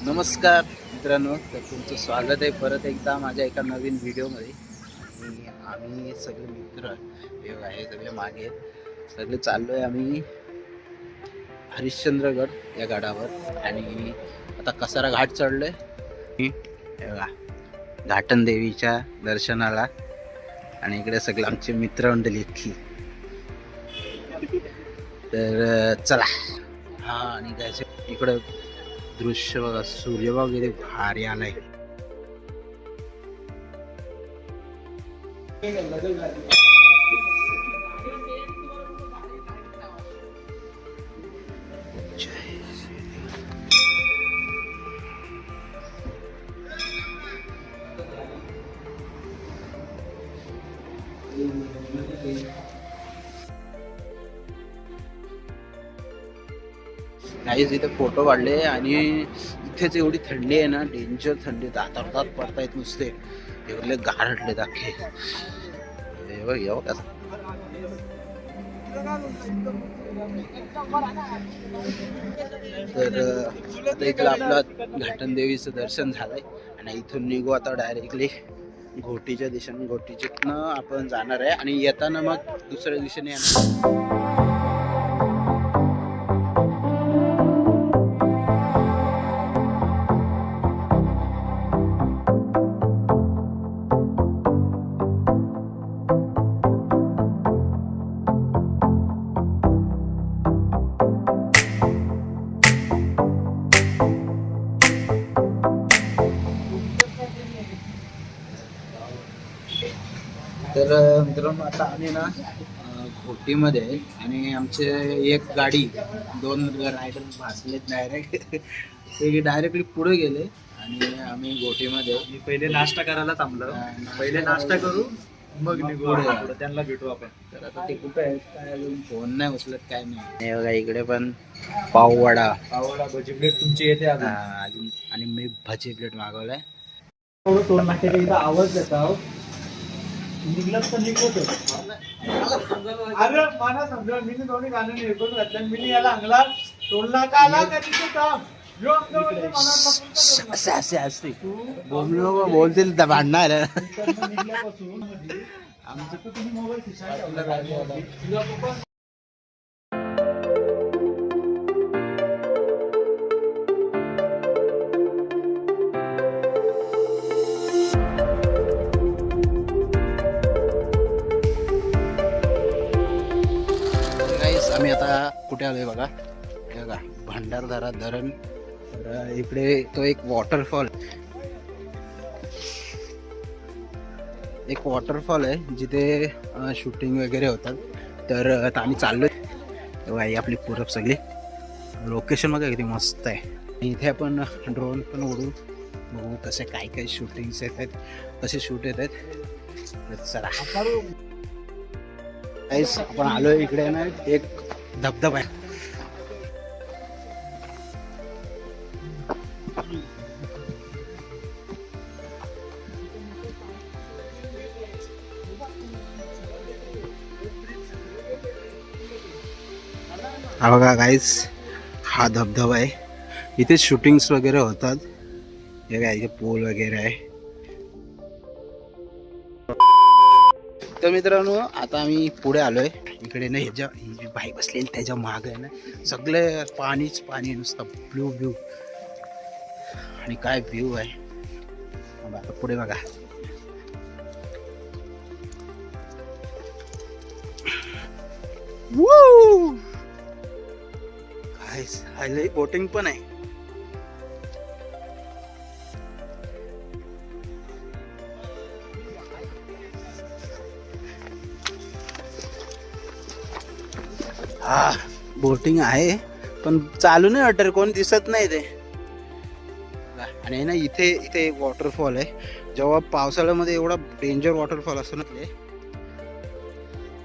नमस्कार मित्रांनो, तर तुमचं स्वागत आहे परत एकदा माझ्या एका नवीन व्हिडिओमध्ये. आणि आम्ही सगळे मित्र हे आहे, सगळे मागे सगळे चाललो आहे आम्ही हरिश्चंद्रगड या गडावर. आणि आता कसारा घाट चढलोय हे बघा, घाटन देवीच्या दर्शनाला. आणि इकडे सगळे आमचे मित्रमंडळी इतकी. तर चला. हा, आणि त्याच्या इकडं दृश्य बघा, सूर्य वगैरे भारी आलाय. काहीच इथे फोटो काढले आणि इथेच एवढी थंडी आहे ना, डेंजर थंडी, दातात पडतायत नुसते. एवढे गारटले दाखे. तर आता इथलं आपलं घाटन देवीचं दर्शन झालंय आणि इथून निघू आता डायरेक्टली घोटीच्या दिशेने. घोटीच्यानं आपण जाणार आहे आणि येताना मग दुसऱ्या दिशेने येणार. तर मित्रांनो, आता आम्ही ना घोटीमध्ये आहे आणि आमचे एक गाडी, दोन रायडर भासलेत डायरेक्ट. ते डायरेक्टली पुढे गेले आणि आम्ही घोटीमध्ये पहिले नाश्ता करायला थांबलो. पहिले नाश्ता करू मग निघू पुढे, त्यांना भेटू आपण. तर आता ते कुठे आहेत काय, अजून फोन नाही उचलत, काय नाही. हे बघा, इकडे पण पाववडा भजी प्लेट तुमची येते अजून. आणि मी भजी प्लेट मागवलाय. तोंड नाट्याच्या इथं आवाज देता निघलाच तर निघत अरे मला समजा मी दोन्ही गाणं निघून घातलं. मी याला अंगला टोलला का आला का तिथे काम असे असे असते बोललो बोलतील तर भांडणार. आमचं तर तुम्ही मोबाईल खिशात. आम्ही आता कुठे आलोय बघा, हे बघा भंडारदरा धरण. तर इकडे तो एक वॉटरफॉल आहे जिथे शूटिंग वगैरे होतात. तर आता आम्ही चाललोय. तेव्हा ही आपली पूरब सगळी लोकेशन बघा किती मस्त आहे. इथे आपण ड्रोन पण उडून बघू कसे काय काय शूटिंग्स येत आहेत, कसे शूट येत आहेत. तर चला, आपण आलोय इकडे ना, एक धबधबा आहे. हा बघा गाईस, हा धबधबा आहे. इथे शूटिंग्स वगैरे होतात. हे काय, इथे पूल वगैरे आहे. तर मित्रांनो, आता आम्ही पुढे आलोय. इकडे ना ह्याच्या ही जी बाई बसलेली त्याच्या माग आहे ना, सगळे पाणीच पाणी, नुसतं ब्लू ब्लू. आणि काय व्ह्यू आहे. आता पुढे बघा, काय बोटिंग पण आहे. हा, बोटिंग आहे पण चालू नाही वाटत, कोण दिसत नाही ते. आणि ना इथे इथे एक वॉटरफॉल आहे. जेव्हा पावसाळ्यामध्ये एवढा डेंजर वॉटरफॉल असतो ना ते.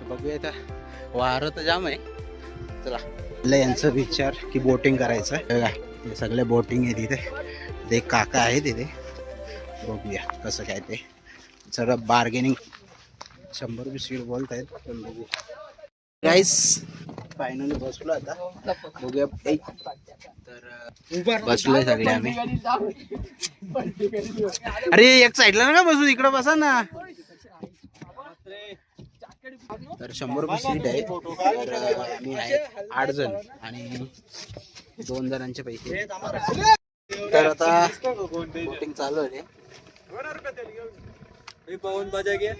बघूया, आता वारं तर जाम आहे. चला, यांचा विचार की बोटिंग करायचं. हे सगळे बोटिंग आहे तिथे. ते काका आहे तिथे, बघूया कसं काय ते. सगळं बार्गेनिंग 100 रुपये सीट बोलत आहेत. पण बघू गाईस, फायनली बसलो आता. बघूया तर बसलोय सगळे आम्ही. अरे एक साईडला ना बसू, इकडे बसा ना. तर 100 रुपये सीट आहे. तर आम्ही आहे 8 जण आणि 2 जणांचे पैसे. तर आता बोटिंग चालू आहे. पवन बाजा घे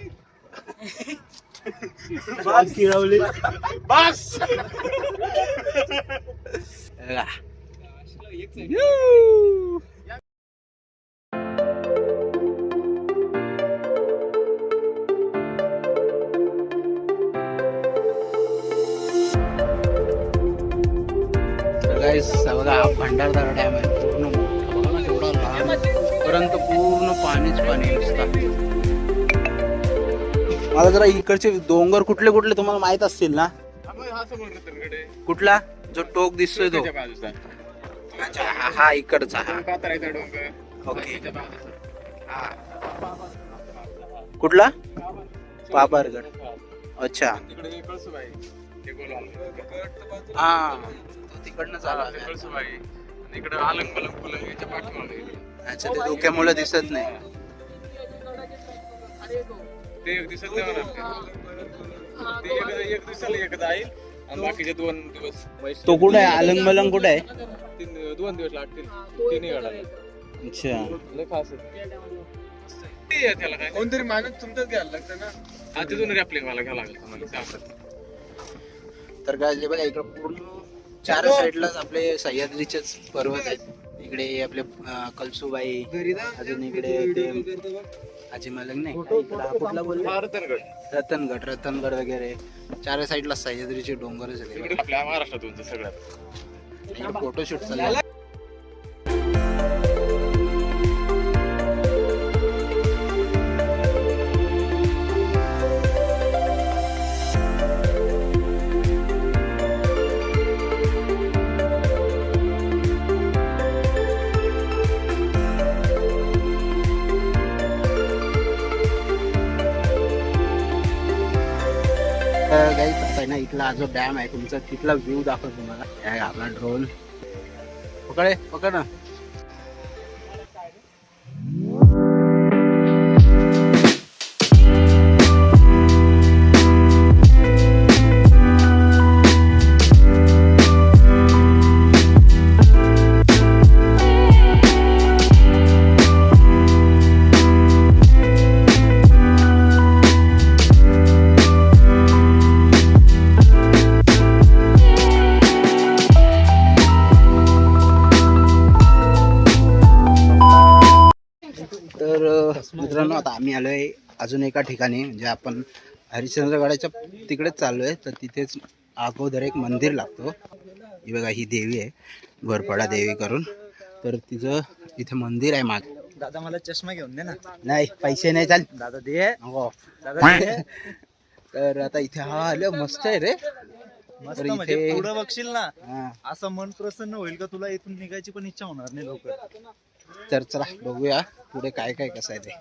बस किळवली बस. बघा हा भंडारदरा डॅम आहे. पूर्ण मोठा बघा ना, एवढा लहान परंतु पूर्ण पाणीच पाणी नुसतं. मला जरा इकडचे डोंगर कुठले कुठले तुम्हाला माहित असतील ना? कुठला जो टोक दिसतोय तो? अच्छा हा इकडचा. ओके. कुठला? पापरगड. अच्छा हा तिकडनं चालू. अच्छा ते धोक्यामुळे दिसत नाही. ते दिसत नाही ते एक दिवसाला एकदा येईल आणि बाकीचे 2 दिवस. तो कुठे आहे? आलंग मलंग कुठे आहे? 2 दिवस लागतील तिन्ही गडाला. अच्छा लय खास आहे त्याला. काय कोणतरी माणूस तुमचंच घ्यायला लागतं ना. हा तिथून रॅपलिंग मला घ्यावं लागेल तुम्हाला. तर काय बघा इकडे पूर्ण 4 साईडलाच आपले सह्याद्रीचेच पर्वत आहेत. इकडे आपले कलसुबाई, अजून इकडे ते आजीमलंग नाही इकडे कुठला बोलला? रतनगड वगैरे 4 साईडला सह्याद्रीचे डोंगरच आहेत. आपल्या महाराष्ट्रातून सगळ्यात फोटोशूट चालला. ना इथला जो डॅम आहे तुमचा तिथला व्ह्यू दाखवतो तुम्हाला. आपला ड्रोन पकड ना. मित्रांनो आता आम्ही आलोय अजून एका ठिकाणी, म्हणजे आपण हरिश्चंद्रगडाच्या तिकडेच चाललोय. तर तिथेच अगोदर एक मंदिर लागतो. ही बघा ही देवी आहे, घोरपडा देवी करून. तर तिचं इथे मंदिर आहे माग. दादा मला चष्मा घेऊन दे ना. नाही पैसे नाही, चाल दादा दे. हो दादा दे. तर आता इथे हा आलं मस्त आहे रे. मस्त म्हणजे पुढे बघशील ना असं मन प्रसन्न होईल का तुला इथून निघायची पण इच्छा होणार नाही लवकर. तर चला बघूया पुढे काय काय कसं आहे ते.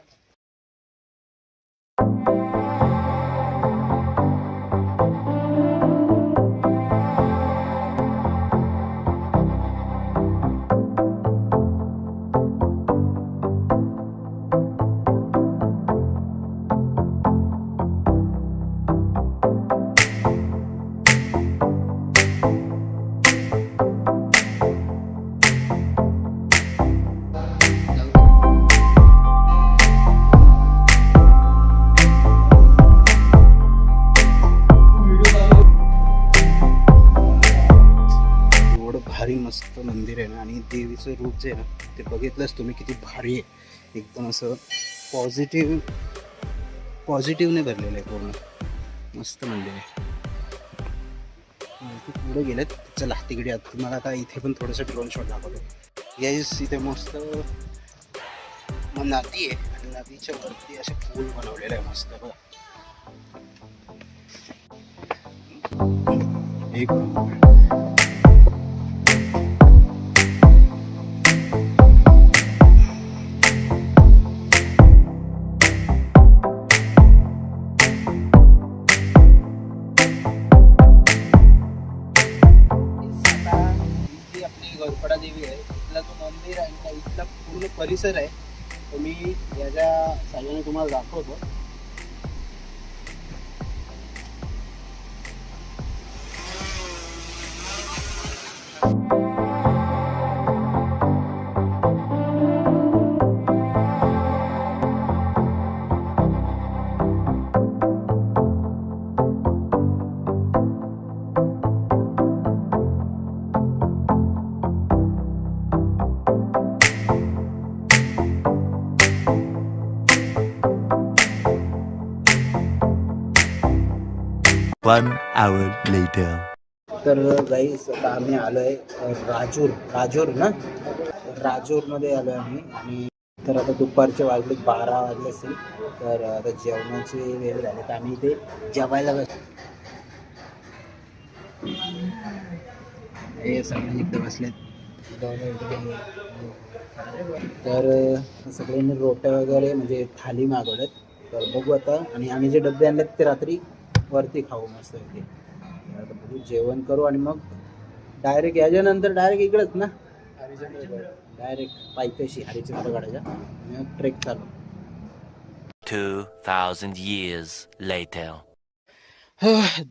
मस्त मंदिर आहे ना, आणि देवीचं रूप जे आहे ना ते बघितलंच तुम्ही किती भारी आहे. एकदम असं पॉझिटिव्हने भरलेलं आहे पूर्ण. मस्त मंदिर आहे. पुढे गेलेत चला तिकडे. तुम्हाला आता इथे पण थोडंसं ड्रोन शॉट दाखवतो. याच इथे मस्त नदी आहे आणि नदीच्या वरती असे पूल बनवलेले आहे मस्त बघा. एक इथला पूर्ण परिसर आहे तो मी याच्या साह्याने तुम्हाला दाखवतो. One hour later. तर गाईस आता आम्ही आलोय राजूर ना, राजूरमध्ये आलोय आम्ही. आणि तर आता दुपारचे वाजले 12 वाजले असतील. तर आता जेवणाची वेळ झाली तर आम्ही इथे जेवायला हे सगळे इकडे बसलेत. तर सगळ्यांनी रोट्या वगैरे म्हणजे थाली मागवल्यात. तर बघू आता. आणि आम्ही जे डबे आणलेत ते रात्री वरती खाऊ मस्त इथे. आता बघू जेवण करू आणि मग डायरेक्ट याच्यानंतर डायरेक्ट इकडेच ना, डायरेक्ट पायथ्याशी हरिश्चंद्रगडाच्या मग ट्रेक चालू. 2000 years later.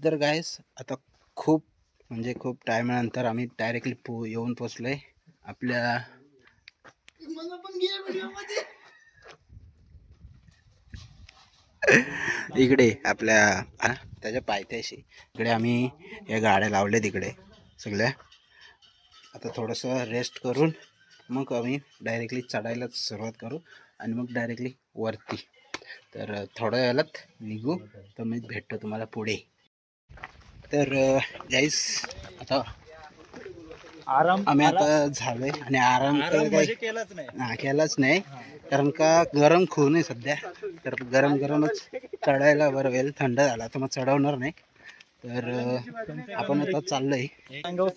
तर गायस आता खूप म्हणजे खूप टायमानंतर आम्ही डायरेक्टली येऊन पोचलोय आपल्या इकडे आपल्या त्याच्या पायथ्याशी. इकडे आम्ही या गाड्या लावल्या तिकडे सगळ्या. आता थोडंसं रेस्ट करून मग आम्ही डायरेक्टली चढायला सुरुवात करू आणि मग डायरेक्टली वरती. तर थोड्या वेळात निघू. तर मी भेटतो तुम्हाला पुढे. तर गाईस आता आराम आम्ही आता झालोय आणि आराम काही केलाच नाही कारण का गरम खूप आहे सध्या. तर गरमच चढायला बरं होईल. थंड झाला तर मग चढवणार नाही. तर आपण आता चाललोय.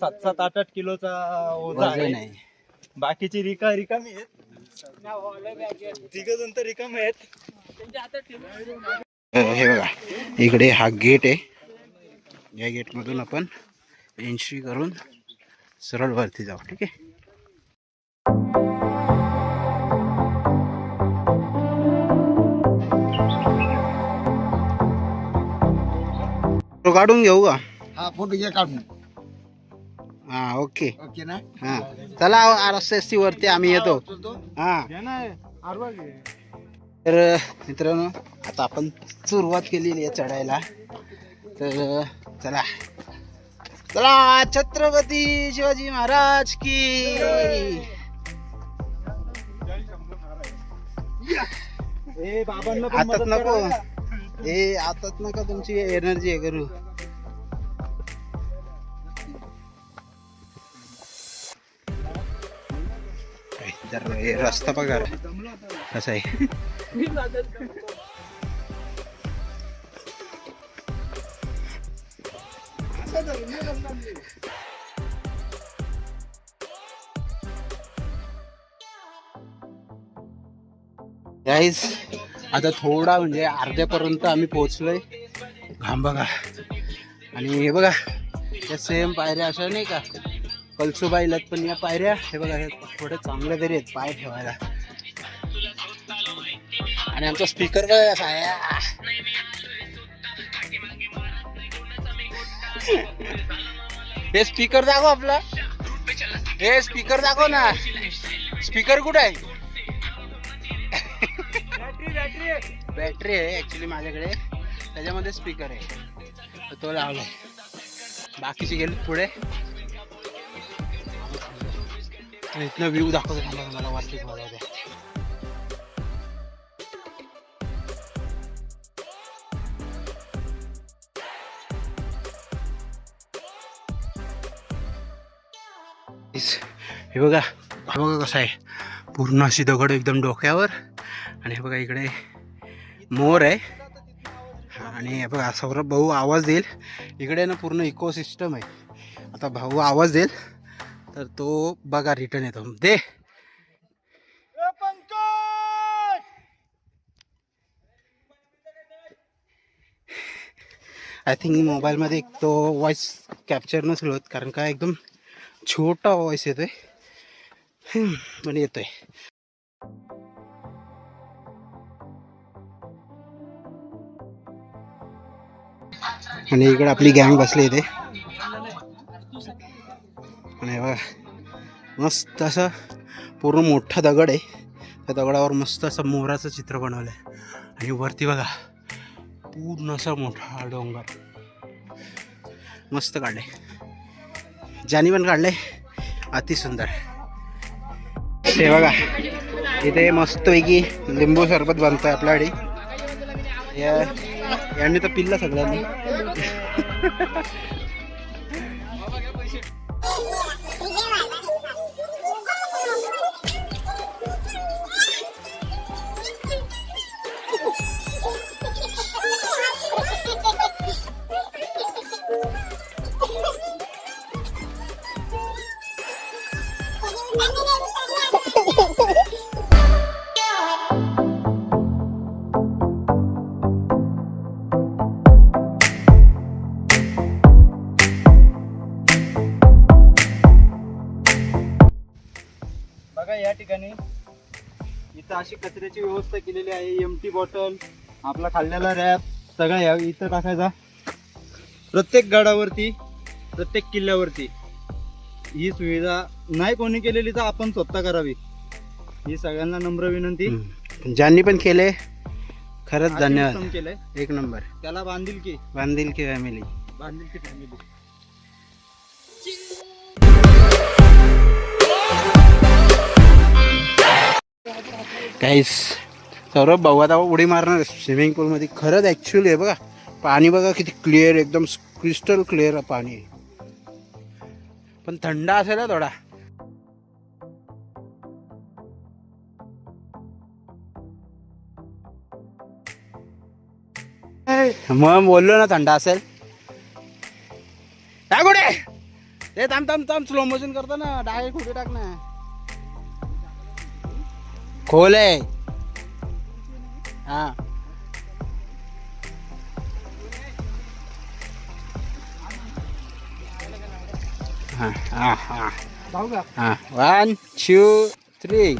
7-8 किलोचा वजन आहे. बाकीची रिकामी आहेत. तिघजण तर रिकामी आहेत. हे बघा इकडे हा गेट आहे. या गेटमधून आपण एंट्री करून सरळ वरती जाऊ. ठीक आहे. फोटो काढून घेऊ का? हा फोटो घ्या काढून. हा ओके ओके ना. हा चला RSS वरती आम्ही येतो. हा तर मित्रांनो आता आपण सुरुवात केलेली आहे चढायला. तर चला चला छत्रपती शिवाजी महाराज की. आतात नको आतात नका तुमची एनर्जी आहे करू. तर हे रस्ता बघा कसा आहे. गाईस आता थोडा म्हणजे अर्ध्यापर्यंत आम्ही पोहोचलोय. घाम बघा. आणि हे बघा या सेम पायऱ्या अशा नाही का कलसुबाईला. पण या पायऱ्या हे बघा हे थोडे चांगले तरी आहेत पाय ठेवायला. आणि आमचा स्पीकर बघा कसा आहे. हे स्पीकर दाखव आपला. हे स्पीकर दाखव ना. स्पीकर कुठे आहे? बॅटरी आहे ऍक्च्युली माझ्याकडे. त्याच्यामध्ये स्पीकर आहे तो लावलाय. बाकीचे गेले पुढे. इथनं व्ह्यू दाखवतो मला वरती बघायचं. हे बघा कसं आहे. पूर्ण अशी दगड एकदम डोक्यावर. आणि हे बघा इकडे मोर आहे. आणि हे बघा सौरभ भाऊ आवाज देईल. इकडे ना पूर्ण इकोसिस्टम आहे. आता भाऊ आवाज देईल तर तो बघा रिटर्न येतो. दे आय थिंक मोबाईलमध्ये तो व्हॉइस कॅप्चर नसेल होत कारण का एकदम छोटा व्हॉइस येतोय. पण येतोय. आणि इकडे आपली गँग बसली इथे. आणि बघा मस्त असं पूर्ण मोठा दगड आहे. त्या दगडावर मस्त असं मोराचं चित्र बनवलं आहे. आणि वरती बघा पूर्ण असा मोठा डोंगर मस्त काढले. ज्यानी पण काढले अतिसुंदर. ते बघा इथे मस्तपैकी लिंबू सरबत बनतोय आपल्याकडे. यांनी तर पिल्ला सगळ्यांनी. बघा या ठिकाणी इथं अशी कचऱ्याची व्यवस्था केलेली आहे. एम्प्टी बॉटल, आपला खाल्लेला रॅप सगळं इथं टाकायचा. प्रत्येक गडावरती, प्रत्येक किल्ल्यावरती ही सुविधा नाही कोणी केलेली तर आपण स्वतः करावी. ही सगळ्यांना नम्र विनंती. ज्यांनी पण केले खरंच धन्यवाद. केलंय एक नंबर. त्याला बांधिलकी फॅमिली. काहीच सौरभ भाऊ आता उडी मारणार स्विमिंग पूलमध्ये. खरंच ॲक्च्युली आहे बघा पाणी बघा किती क्लिअर, एकदम क्रिस्टल क्लिअर पाणी आहे. पण थंड असेल ना थोडा. मग बोललो ना थंड असेल. काय कुठे ते थांब स्लो मोशन करतो ना. डायरेक्ट कुठे टाक ना. खोल आहे. हा हा हा हा. 1 2 3